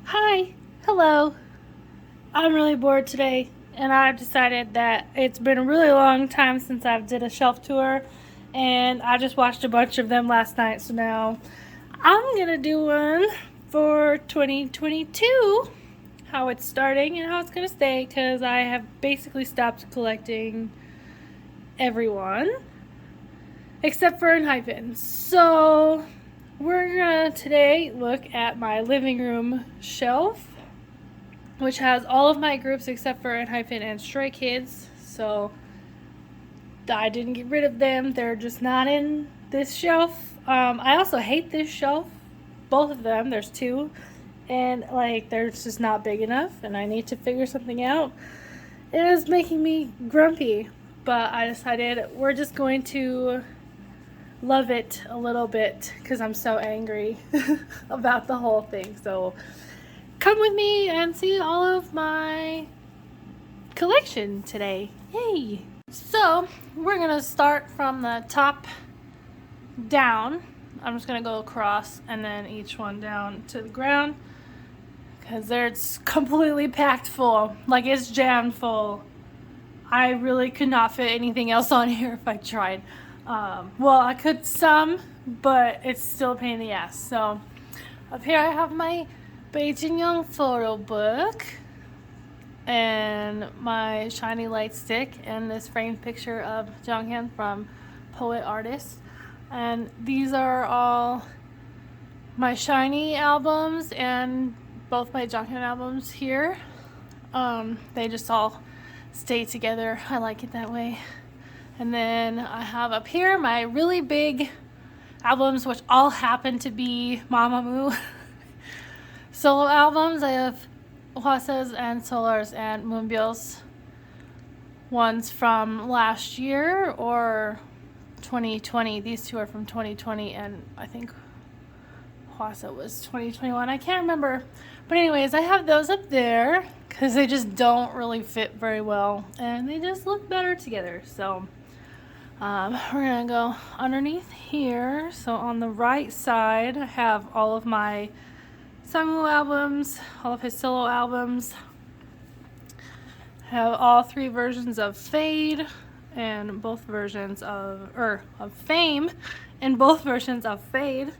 Hi, hello. I'm really bored today, and I've decided that it's been a really long time since I've did a shelf tour, and I just watched a bunch of them last night. So now I'm gonna do one for 2022. How it's starting and how it's gonna stay, because I have basically stopped collecting everyone except for in hyphen. So we're gonna today look at my living room shelf, which has all of my groups except for Hyphen and Stray Kids. So I didn't get rid of them. They're just not in this shelf. I also hate this shelf. Both of them. There's two. And like they're just not big enough, and I need to figure something out. It is making me grumpy, but I decided we're just going to love it a little bit because I'm so angry about the whole thing. So come with me and see all of my collection today. Yay! So we're gonna start from the top down. I'm just gonna go across and then each one down to the ground because it's completely packed full. Like it's jammed full. I really could not fit anything else on here if I tried. Well, I could some, but it's still a pain in the ass. So up here I have my Beijing Young photo book and my shiny light stick and this framed picture of Jonghyun from Poet Artist. And these are all my shiny albums and both my Jonghyun albums here. They just all stay together. I like it that way. And then I have up here my really big albums, which all happen to be Mamamoo solo albums. I have Hwasa's and Solar's and Moonbill's ones from last year or 2020. These two are from 2020, and I think Hwasa was 2021. I can't remember. But anyways, I have those up there because they just don't really fit very well, and they just look better together. So we're gonna go underneath here. So on the right side, I have all of my Sangwoo albums, all of his solo albums. I have all three versions of Fade and both versions of Fame and both versions of Fade.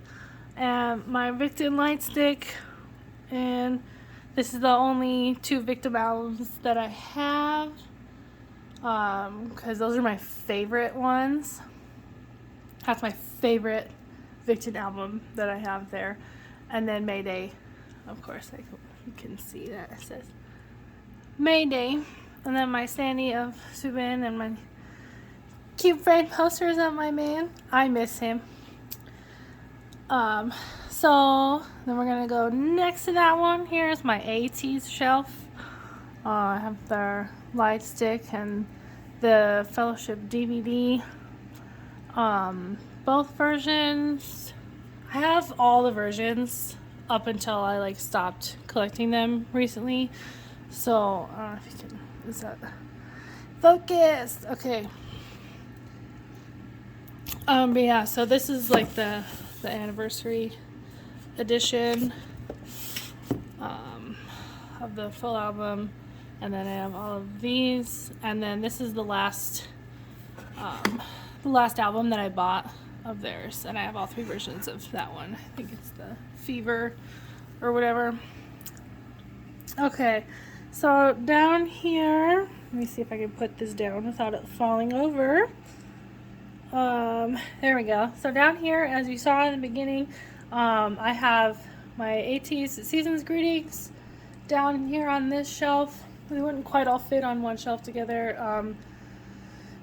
And my Victim light stick, and this is the only two Victim albums that I have. Because those are my favorite ones. That's my favorite Victim album that I have there. And then Mayday, of course, you can see that it says Mayday. And then my Sandy of Subin and my cute frame posters of my man. I miss him. So then we're gonna go next to that one. Here's my ATEEZ shelf. I have their light stick and the Fellowship DVD. Both versions. I have all the versions up until I stopped collecting them recently. So I don't know if you can. Is that focused? Okay. But yeah. So this is like the anniversary edition of the full album, and then I have all of these, and then this is the last album that I bought of theirs, and I have all three versions of that one. I think it's the Fever or whatever. Okay, so down here, let me see if I can put this down without it falling over. There we go. So down here, as you saw in the beginning, I have my ATEEZ Season's Greetings down here on this shelf. They wouldn't quite all fit on one shelf together.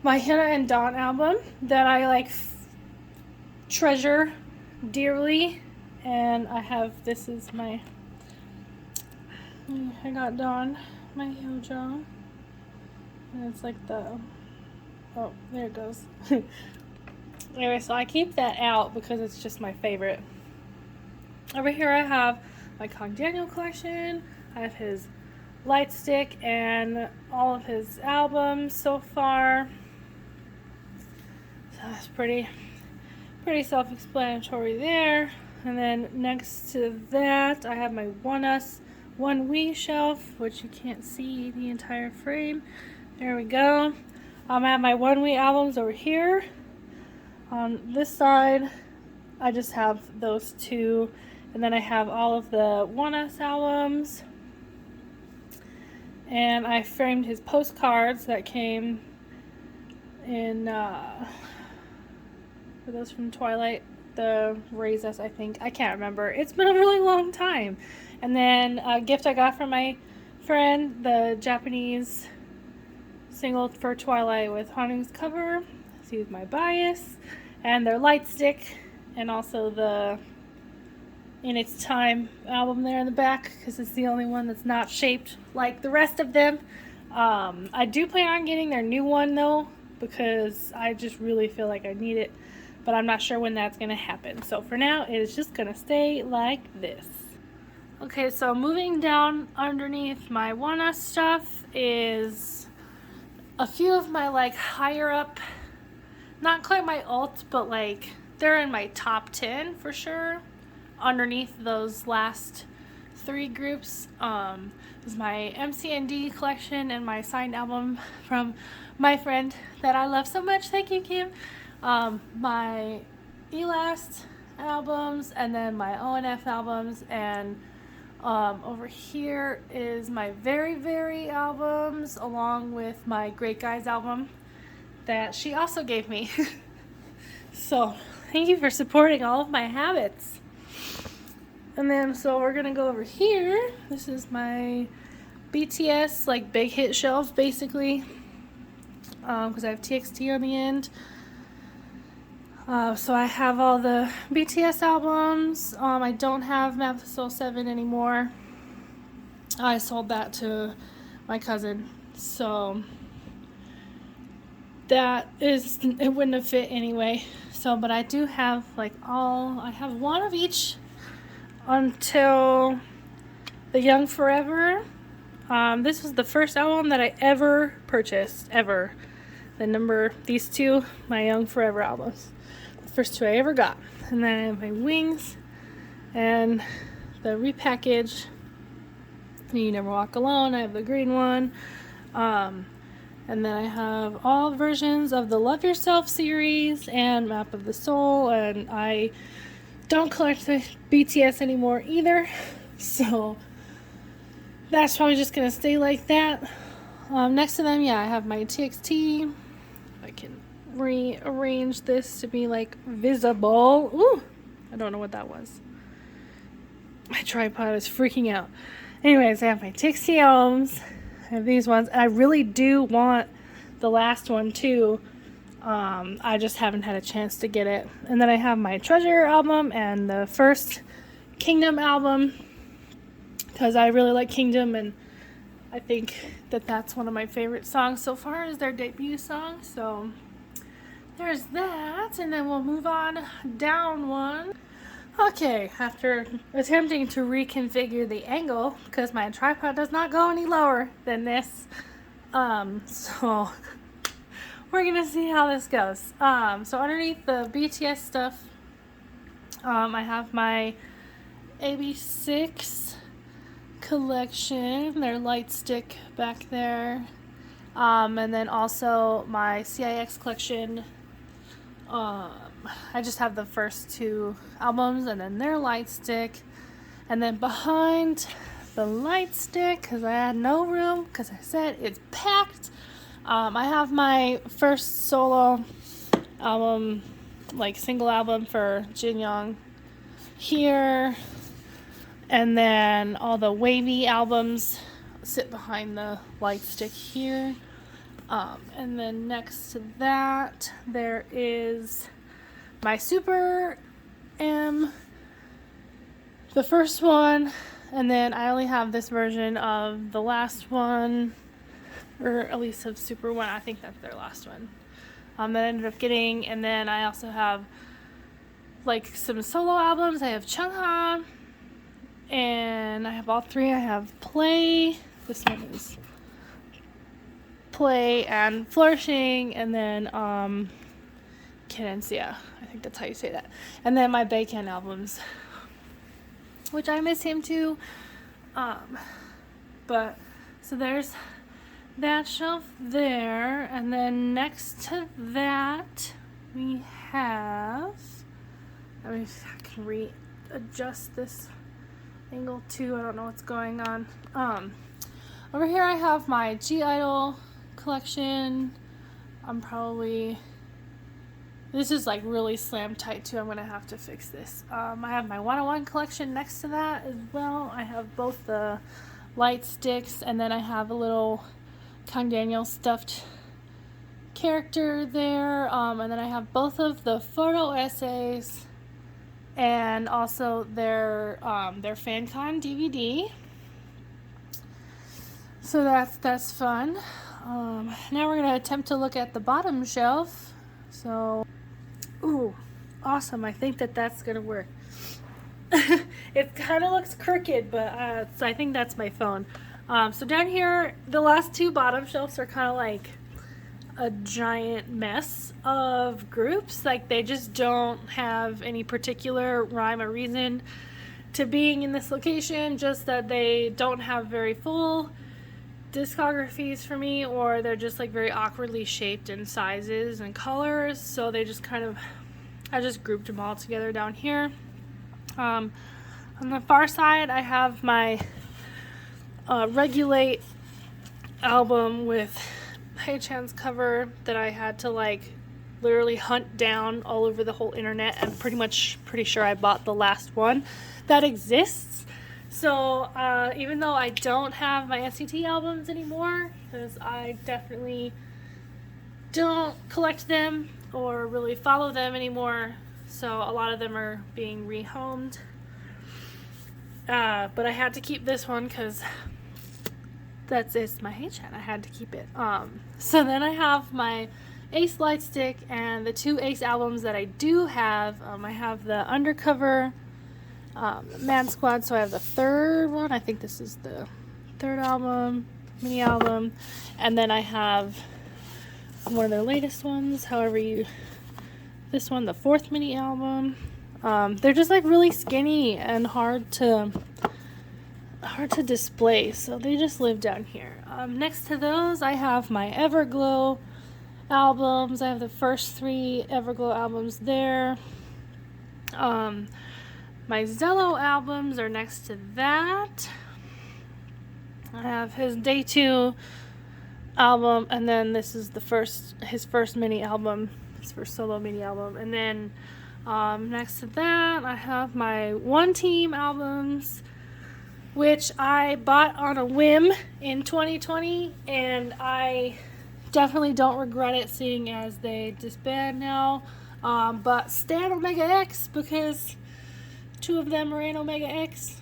My Hina and Dawn album that I treasure dearly, and I have, this is my, I got Dawn, my Hyojo, and it's like the, oh, there it goes. Anyway, so I keep that out because it's just my favorite. Over here I have my Kong Daniel collection. I have his light stick and all of his albums so far. So that's pretty self-explanatory there. And then next to that, I have my One Us One Wii shelf, which you can't see the entire frame. There we go. I have my One Wii albums over here. On this side, I just have those two. And then I have all of the 1S albums. And I framed his postcards that came in, were those from Twilight? The Raise Us, I think. I can't remember. It's been a really long time. And then a gift I got from my friend, the Japanese single for Twilight with Hanu's cover. He's my bias. And their light stick. And also the In Its Time album there in the back, because it's the only one that's not shaped like the rest of them. I do plan on getting their new one though, because I just really feel like I need it, but I'm not sure when that's going to happen. So for now, it is just going to stay like this. Okay, so moving down underneath my 1S stuff is a few of my like higher up, not quite my alt, but like they're in my top 10 for sure. Underneath those last three groups is my MCND collection and my signed album from my friend that I love so much. Thank you, Kim. My Elast albums, and then my ONF albums, and over here is my Very Very albums, along with my Great Guys album that she also gave me. So thank you for supporting all of my habits. And then, so we're gonna go over here. This is my BTS, like, big hit shelf, basically. Because I have TXT on the end. So I have all the BTS albums. I don't have Map of the Soul 7 anymore. I sold that to my cousin. So that is, it wouldn't have fit anyway. So, but I do have, like, I have one of each until The Young Forever. This was the first album that I ever purchased, ever. These two, my Young Forever albums. The first two I ever got. And then I have my Wings and the repackage, You Never Walk Alone. I have the green one. And then I have all versions of the Love Yourself series and Map of the Soul, and I don't collect the BTS anymore either, so that's probably just gonna stay like that. Next to them, I have my TXT. I can rearrange this to be like visible. Ooh, I don't know what that was. My tripod is freaking out. Anyways, I have my TXT albums. I have these ones, and I really do want the last one too. I just haven't had a chance to get it. And then I have my Treasure album and the first Kingdom album, because I really like Kingdom, and I think that that's one of my favorite songs so far, is their debut song. So there's that, and then we'll move on down one. Okay, after attempting to reconfigure the angle, because my tripod does not go any lower than this, so we're gonna see how this goes. So underneath the BTS stuff, I have my AB6 collection, their light stick back there, and then also my CIX collection. I just have the first two albums and then their light stick, and then behind the light stick, because I had no room, because I said it's packed, I have my first solo album, like single album for Jin Young here, and then all the wavy albums sit behind the light stick here. And then next to that, there is my Super M, the first one, and then I only have this version of the last one, or at least of Super 1. I think that's their last one. That I ended up getting, and then I also have like some solo albums. I have Chungha, and I have all three. I have Play. This one is Play and Flourishing, and then Cadencia. I think that's how you say that. And then my Baekhyun albums, which I miss him too. But so there's that shelf there, and then next to that we have, I mean, I can readjust this angle too, I don't know what's going on. Over here I have my G-Idol collection. This is like really slammed tight too, I'm gonna have to fix this. I have my 101 collection next to that as well. I have both the light sticks, and then I have a little Kang Daniel stuffed character there, and then I have both of the photo essays and also their FanCon DVD. So that's fun. Now we're gonna attempt to look at the bottom shelf. So, ooh, awesome! I think that's gonna work. It kind of looks crooked, but so I think that's my phone. So down here, the last two bottom shelves are kind of like a giant mess of groups. Like, they just don't have any particular rhyme or reason to being in this location, just that they don't have very full discographies for me, or they're just like very awkwardly shaped in sizes and colors. So they just I just grouped them all together down here. On the far side, I have my Regulate album with Haechan's cover that I had to like literally hunt down all over the whole internet. I'm pretty sure I bought the last one that exists. So even though I don't have my SCT albums anymore, because I definitely don't collect them or really follow them anymore, so a lot of them are being rehomed. But I had to keep this one because it's my Haechan. I had to keep it. So then I have my Ace light stick and the two Ace albums that I do have. I have the Undercover Man Squad, so I have the third one. I think this is the third album, mini album, and then I have one of their latest ones, this one, the fourth mini album. They're just like really skinny and hard to display, so they just live down here. Next to those, I have my Everglow albums. I have the first three Everglow albums there. My Zello albums are next to that. I have his Day 2 album, and then this is his first mini album, his first solo mini album. And then next to that, I have my One Team albums, which I bought on a whim in 2020, and I definitely don't regret it, seeing as they disband now. But stand Omega X, because two of them are in Omega X,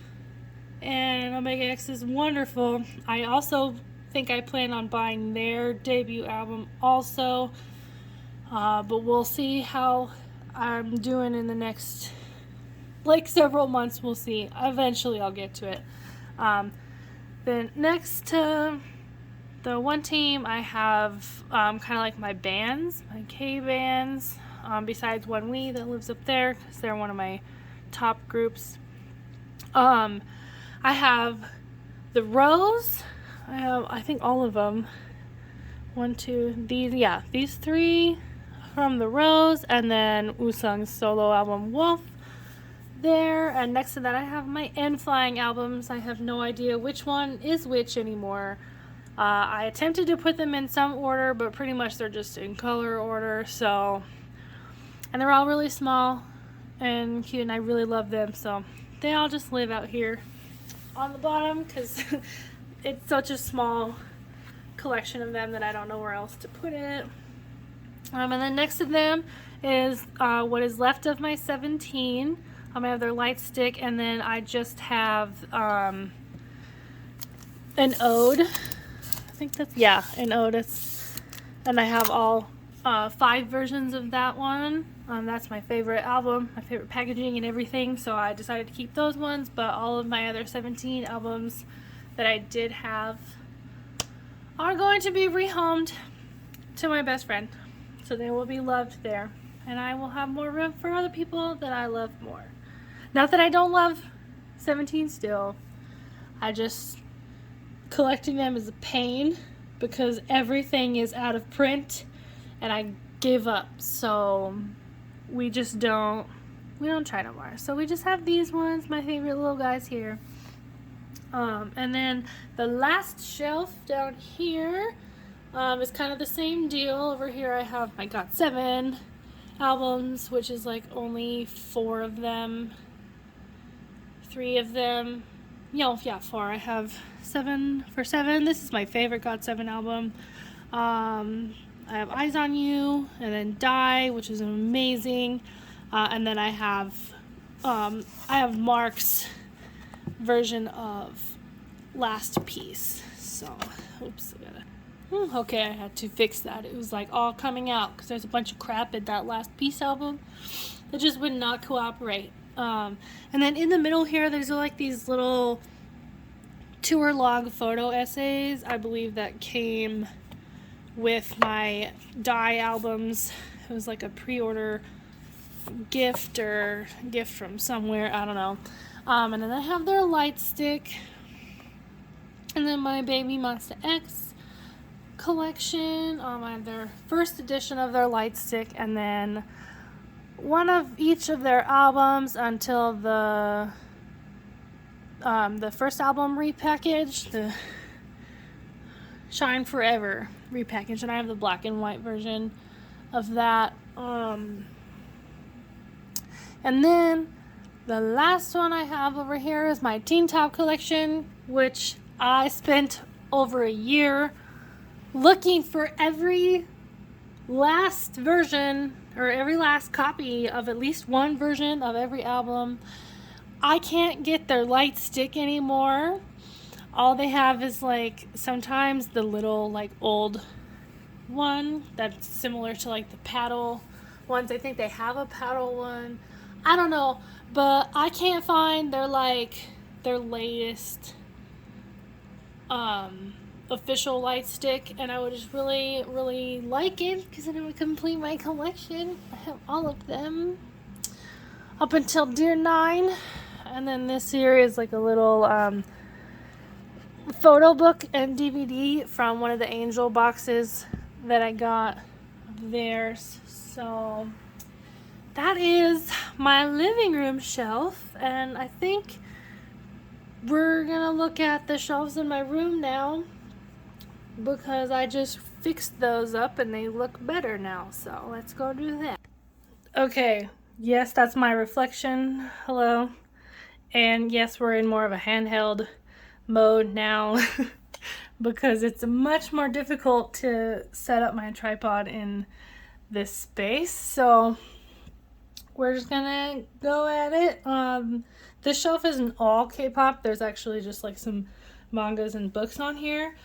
and Omega X is wonderful. I also think I plan on buying their debut album also, but we'll see how I'm doing in the next several months. We'll see. Eventually I'll get to it. Then next to the One Team, I have kind of like my bands, my K bands, besides One We that lives up there, because they're one of my top groups. I have the Rose. I think all of them. These three from the Rose, and then Usang's solo album Wolf there. And next to that, I have my N-Flying albums. I have no idea which one is which anymore. I attempted to put them in some order, but pretty much they're just in color order. So, and they're all really small and cute, and I really love them. So they all just live out here on the bottom, because it's such a small collection of them that I don't know where else to put it. And then next to them is what is left of my 17. I have their light stick, and then I just have an Ode. I think an Ode. And I have all 5 versions of that one. That's my favorite album, my favorite packaging and everything, so I decided to keep those ones, but all of my other 17 albums that I did have are going to be rehomed to my best friend, so they will be loved there, and I will have more room for other people that I love more. Not that I don't love 17 still, I just, collecting them is a pain because everything is out of print and I gave up. So we don't try no more. So we just have these ones, my favorite little guys here. And then the last shelf down here is kind of the same deal. Over here I have my GOT7 albums, which is like only 4 of them. 3 of them. Yeah, 4. I have 7 for 7. This is my favorite GOT7 album. I have Eyes on You, and then Die, which is amazing. And then I have Mark's version of Last Piece. So, oops, okay, I had to fix that. It was like all coming out because there's a bunch of crap in that Last Piece album that just would not cooperate. And then in the middle here, there's like these little tour log photo essays, I believe, that came with my Die albums. It was like a pre-order gift from somewhere, I don't know. And then I have their light stick, and then my Baby Monsta X collection. I have their first edition of their light stick, and then one of each of their albums until the first album repackaged, the Shine Forever repackaged, and I have the black and white version of that. And then the last one I have over here is my Teen Top collection, which I spent over a year looking for every last version or every last copy of at least one version of every album. I can't get their light stick anymore. All they have is like sometimes the little like old one that's similar to like the paddle ones. I think they have a paddle one. I don't know, but I can't find their latest official light stick, and I would just really, really like it because then it would complete my collection. I have all of them up until Dear 9, and then this here is like a little photo book and DVD from one of the Angel boxes that I got of theirs. So that is my living room shelf, and I think we're gonna look at the shelves in my room now because I just fixed those up and they look better now. So let's go do that. Okay, yes, that's my reflection. Hello. And yes, we're in more of a handheld mode now because it's much more difficult to set up my tripod in this space. So we're just gonna go at it. This shelf isn't all K-pop. There's actually just like some mangas and books on here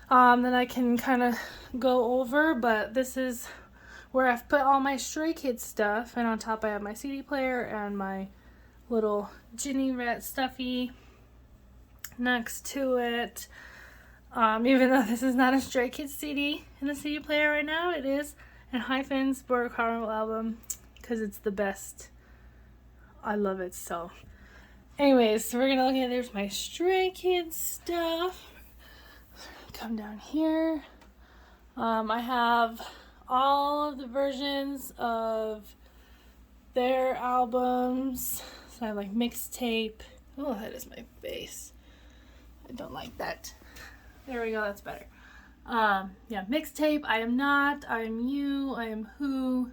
that I can kind of go over, but this is where I've put all my Stray Kids stuff, and on top I have my CD player and my little Ginny Rat stuffy next to it. Even though this is not a Stray Kids CD in the CD player right now, it is a Hyphen's Border Carnival album because it's the best. I love it so. Anyways, so we're gonna look at, there's my Stray Kids stuff. Come down here. I have all of the versions of their albums. So I have like mixtape. Oh, that is my face. I don't like that. There we go, that's better. Yeah, mixtape, I Am Not, I Am You, I Am Who.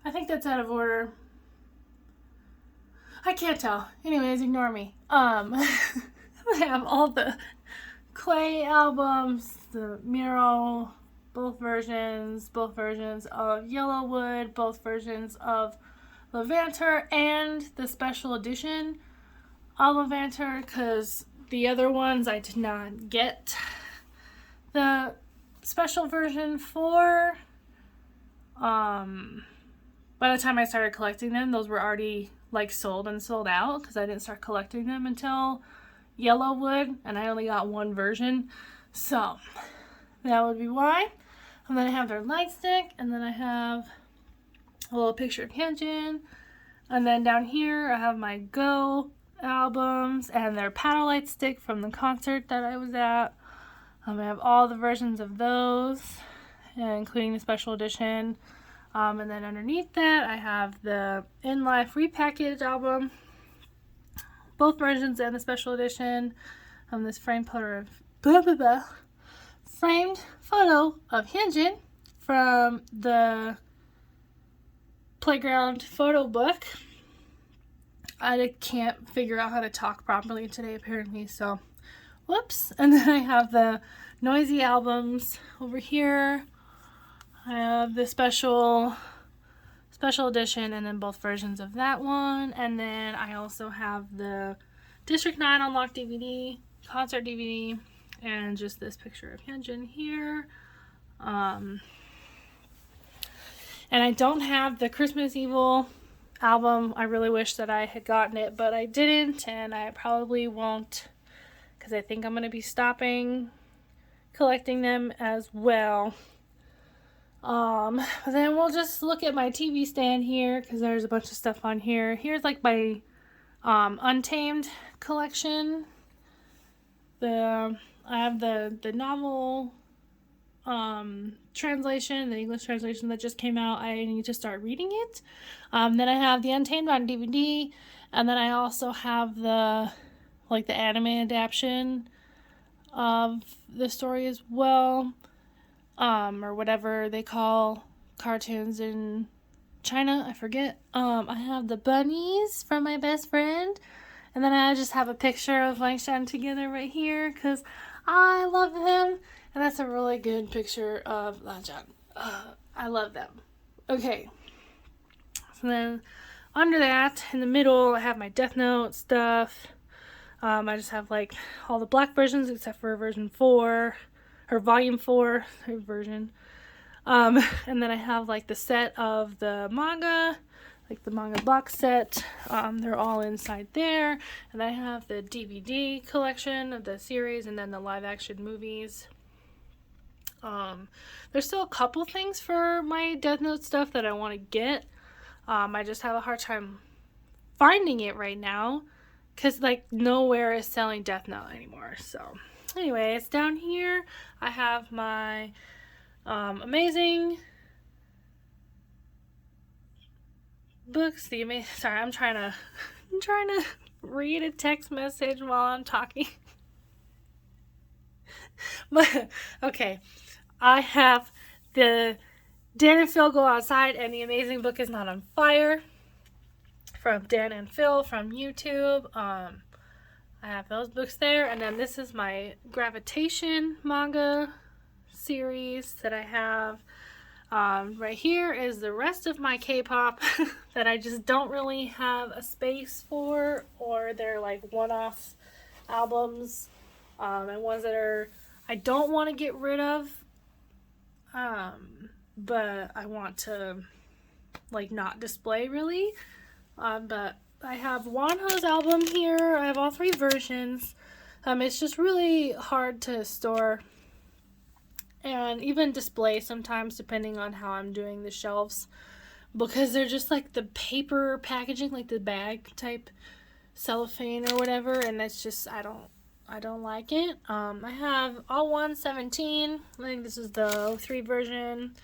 I think that's out of order. I can't tell. Anyways, ignore me. I have all the Clay albums, the Mural, both versions of Yellowwood, both versions of Levanter, and the special edition of Levanter, because the other ones I did not get the special version for. By the time I started collecting them, those were already like sold and sold out because I didn't start collecting them until Yellowwood, and I only got one version, so that would be why. And then I have their light stick, and then I have a little picture of Hyunjin, and then down here I have my Go albums and their Paddle Light Stick from the concert that I was at. I have all the versions of those, including the special edition. And then underneath that, I have the In Life repackaged album, both versions and the special edition. This framed photo of Hyunjin from the Playground photo book. I can't figure out how to talk properly today, apparently, so whoops. And then I have the Noisy albums over here. I have the special edition and then both versions of that one. And then I also have the District 9 Unlocked DVD, concert DVD, and just this picture of Hyunjin here. And I don't have the Christmas Evil album. I really wish that I had gotten it, but I didn't, and I probably won't, because I think I'm going to be stopping collecting them as well. But then we'll just look at my TV stand here, because there's a bunch of stuff on here. Here's like my Untamed collection. I have the novel translation, the English translation that just came out. I need to start reading it. Then I have the Untamed on DVD, and then I also have the anime adaptation of the story as well, or whatever they call cartoons in China, I forget. I have the bunnies from my best friend, and then I just have a picture of Langshan together right here because I love them, and that's a really good picture of Langshan. I love them. Okay, so then under that, in the middle, I have my Death Note stuff. I just have like all the black versions except for version 4, or volume 4 version. And then I have like the set of the manga, like the manga box set. They're all inside there. And I have the DVD collection of the series and then the live action movies. There's still a couple things for my Death Note stuff that I want to get. I just have a hard time finding it right now because like nowhere is selling Death Note anymore. So anyway, it's down here. I have my amazing books. Sorry, I'm trying to read a text message while I'm talking. But okay, I have the Dan and Phil Go Outside and the Amazing Book Is Not on Fire from Dan and Phil from YouTube. I have those books there, and then this is my Gravitation manga series that I have. Right here is the rest of my K-pop that I just don't really have a space for, or they're like one-off albums, and ones that I don't want to get rid of, but I want to like not display really. But I have Wonho's album here. I have all 3 versions. It's just really hard to store and even display sometimes, depending on how I'm doing the shelves, because they're just like the paper packaging, like the bag type cellophane or whatever, and that's just I don't like it. I have All 117. I think this is the 03 version.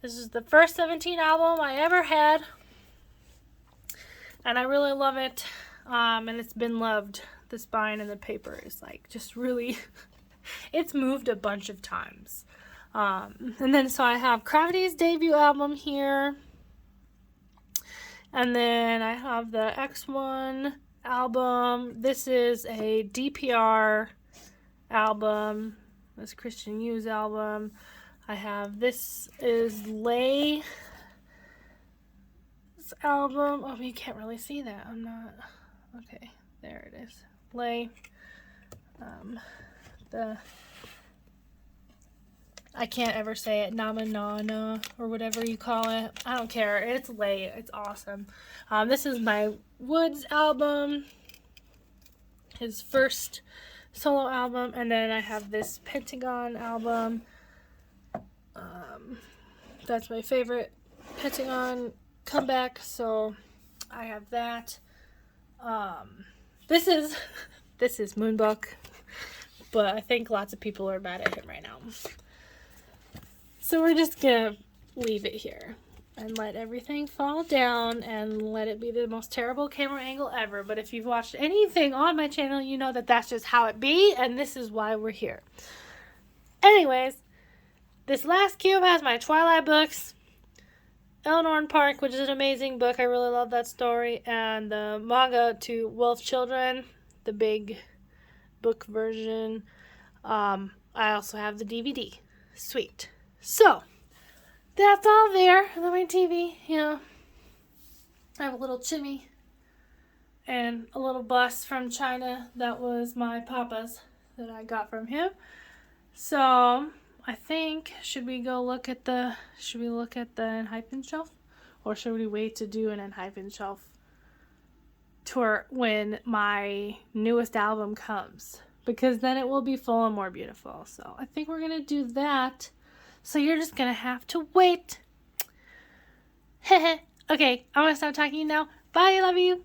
This is the first 17 album I ever had, and I really love it. And it's been loved. The spine and the paper is like just really it's moved a bunch of times. And then so I have Gravity's debut album here. And then I have the X1 album. This is a DPR album. This Christian U's album. I have this is Lay's album. Oh, you can't really see that. I'm not. Okay, there it is. Lay. I can't ever say it, Namanana, or whatever you call it. I don't care. It's Lay. It's awesome. This is my Woods album, his first solo album, and then I have this Pentagon album. That's my favorite Pentagon comeback, so I have that. this is Moonbook, but I think lots of people are mad at him right now. So we're just gonna leave it here and let everything fall down and let it be the most terrible camera angle ever. But if you've watched anything on my channel, you know that that's just how it be, and this is why we're here. Anyways, this last cube has my Twilight books, Eleanor and Park, which is an amazing book. I really love that story, and the manga to Wolf Children, the big book version. I also have the DVD. Sweet. So, that's all there. And then my TV, you know, I have a little chimney and a little bus from China that was my papa's that I got from him. So, I think, should we look at the Enhypen shelf? Or should we wait to do an Enhypen shelf tour when my newest album comes? Because then it will be full and more beautiful. So, I think we're going to do that. So you're just going to have to wait. Okay, I'm going to stop talking now. Bye, I love you.